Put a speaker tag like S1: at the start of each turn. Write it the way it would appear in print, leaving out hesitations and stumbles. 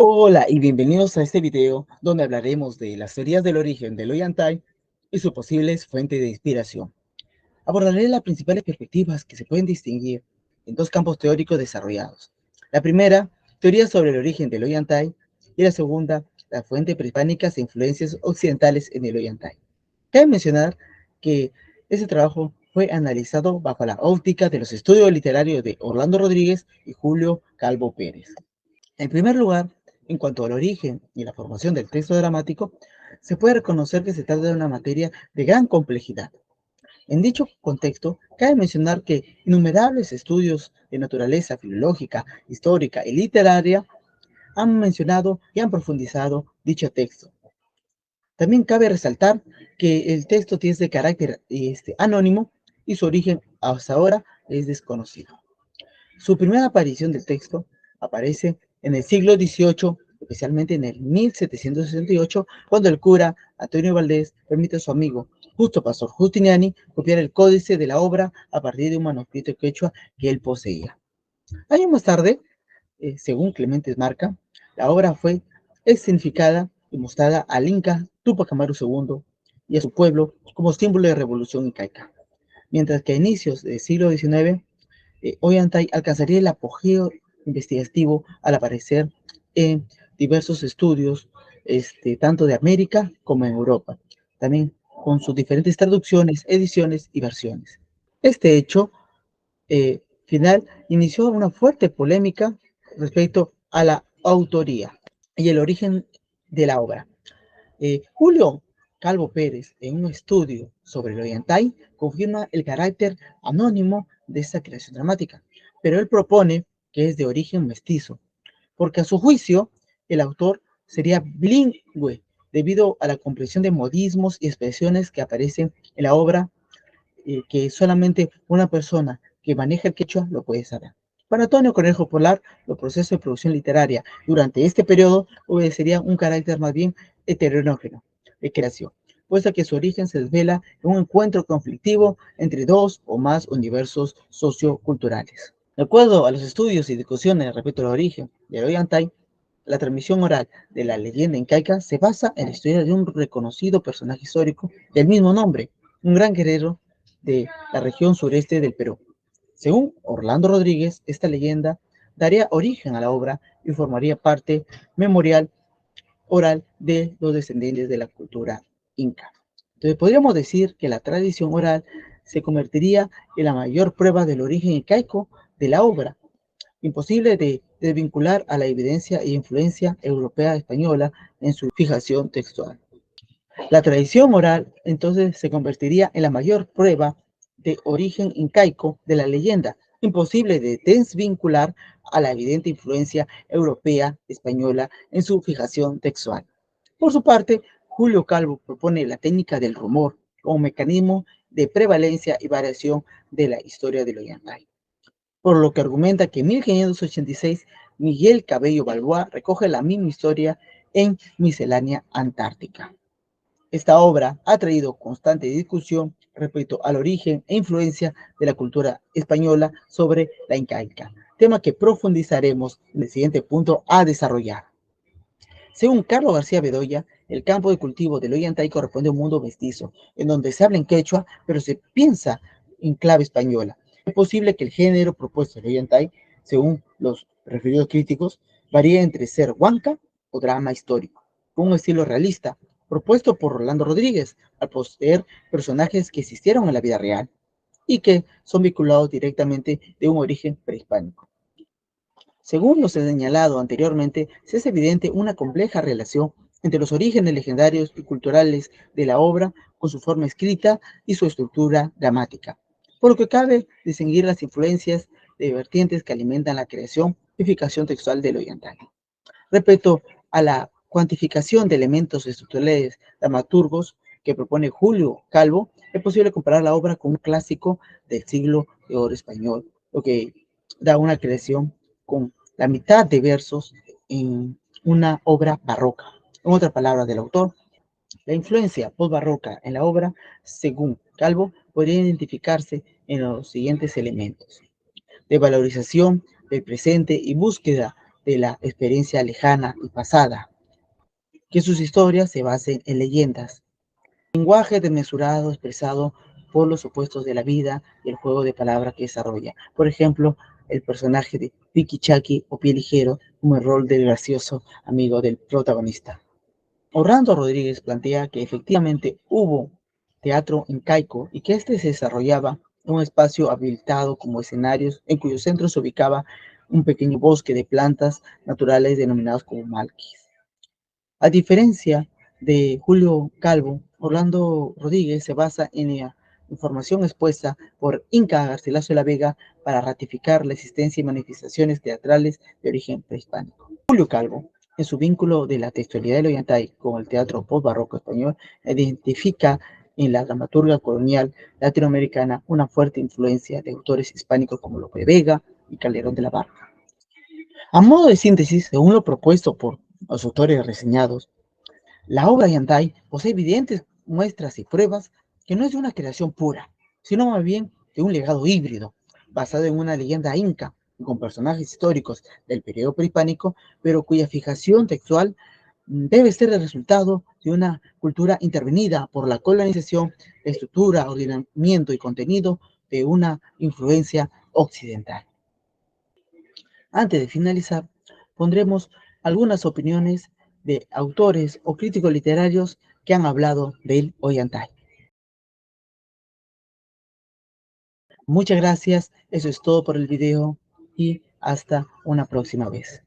S1: Hola y bienvenidos a este video donde hablaremos de las teorías del origen del Ollantay y sus posibles fuentes de inspiración. Abordaré las principales perspectivas que se pueden distinguir en dos campos teóricos desarrollados. La primera, teoría sobre el origen del Ollantay, y la segunda, las fuentes prehispánicas e influencias occidentales en el Ollantay. Cabe mencionar que este trabajo fue analizado bajo la óptica de los estudios literarios de Orlando Rodríguez y Julio Calvo Pérez. En primer lugar, en cuanto al origen y la formación del texto dramático, se puede reconocer que se trata de una materia de gran complejidad. En dicho contexto, cabe mencionar que innumerables estudios de naturaleza filológica, histórica y literaria han mencionado y han profundizado dicho texto. También cabe resaltar que el texto tiene de carácter anónimo y su origen hasta ahora es desconocido. Su primera aparición del texto aparece en el siglo XVIII, especialmente en el 1768, cuando el cura Antonio Valdés permite a su amigo Justo Pastor Justiniani copiar el códice de la obra a partir de un manuscrito quechua que él poseía. Años más tarde, según Clemente Marca, la obra fue escenificada y mostrada al Inca Túpac Amaru II y a su pueblo como símbolo de revolución incaica, mientras que a inicios del siglo XIX Ollantay alcanzaría el apogeo investigativo al aparecer en diversos estudios, tanto de América como en Europa, también con sus diferentes traducciones, ediciones y versiones. Este hecho final inició una fuerte polémica respecto a la autoría y el origen de la obra. Julio Calvo Pérez, en un estudio sobre el Ollantay, confirma el carácter anónimo de esta creación dramática, pero él propone que es de origen mestizo, porque a su juicio el autor sería bilingüe debido a la comprensión de modismos y expresiones que aparecen en la obra, que solamente una persona que maneja el quechua lo puede saber. Para Antonio Cornejo Polar, los procesos de producción literaria durante este periodo obedecerían un carácter más bien heteronógeno de creación, puesto que su origen se desvela en un encuentro conflictivo entre dos o más universos socioculturales. De acuerdo a los estudios y discusiones respecto al origen del Ollantay, la transmisión oral de la leyenda incaica se basa en la historia de un reconocido personaje histórico del mismo nombre, un gran guerrero de la región sureste del Perú. Según Orlando Rodríguez, esta leyenda daría origen a la obra y formaría parte memorial oral de los descendientes de la cultura inca. Entonces podríamos decir que la tradición oral se convertiría en la mayor prueba del origen incaico de la obra, imposible de desvincular a la evidencia e influencia europea española en su fijación textual. La tradición oral entonces se convertiría en la mayor prueba de origen incaico de la leyenda, imposible de desvincular a la evidente influencia europea española en su fijación textual. Por su parte, Julio Calvo propone la técnica del rumor como mecanismo de prevalencia y variación de la historia del Ollantay, por lo que argumenta que en 1586 Miguel Cabello Balboa recoge la misma historia en Miscelánea Antártica. Esta obra ha traído constante discusión respecto al origen e influencia de la cultura española sobre la incaica, tema que profundizaremos en el siguiente punto a desarrollar. Según Carlos García Bedoya, el campo de cultivo del Ollantay corresponde a un mundo mestizo, en donde se habla en quechua, pero se piensa en clave española. Es posible que el género propuesto del Ollantay, según los referidos críticos, varíe entre ser huanca o drama histórico, con un estilo realista, propuesto por Rolando Rodríguez, al poseer personajes que existieron en la vida real y que son vinculados directamente de un origen prehispánico. Según lo señalado anteriormente, se es evidente una compleja relación entre los orígenes legendarios y culturales de la obra con su forma escrita y su estructura dramática, por lo que cabe distinguir las influencias de vertientes que alimentan la creación y fijación textual del Ollantay. Respecto a la cuantificación de elementos estructurales dramaturgos que propone Julio Calvo, es posible comparar la obra con un clásico del siglo de oro español, lo que da una creación con la mitad de versos en una obra barroca. En otras palabras del autor, la influencia postbarroca en la obra, según Calvo, podría identificarse en los siguientes elementos: de valorización del presente y búsqueda de la experiencia lejana y pasada, que sus historias se basen en leyendas. Lenguaje desmesurado expresado por los opuestos de la vida y el juego de palabras que desarrolla. Por ejemplo, el personaje de Piki Chaki o Pie Ligero como el rol del gracioso amigo del protagonista. Orlando Rodríguez plantea que efectivamente hubo teatro en Caico y que este se desarrollaba en un espacio habilitado como escenarios en cuyo centro se ubicaba un pequeño bosque de plantas naturales denominados como malquis. A diferencia de Julio Calvo, Orlando Rodríguez se basa en la información expuesta por Inca Garcilaso de la Vega para ratificar la existencia y manifestaciones teatrales de origen prehispánico. Julio Calvo, en su vínculo de la textualidad del Ollantay con el teatro post-barroco español, identifica en la dramaturgia colonial latinoamericana una fuerte influencia de autores hispánicos como Lope de Vega y Calderón de la Barca. A modo de síntesis, según lo propuesto por los autores reseñados, la obra Yantai posee evidentes muestras y pruebas que no es de una creación pura, sino más bien de un legado híbrido, basado en una leyenda inca, con personajes históricos del periodo prehispánico, pero cuya fijación textual debe ser el resultado de una cultura intervenida por la colonización, estructura, ordenamiento y contenido de una influencia occidental. Antes de finalizar, pondremos algunas opiniones de autores o críticos literarios que han hablado del Ollantay. Muchas gracias, eso es todo por el video y hasta una próxima vez.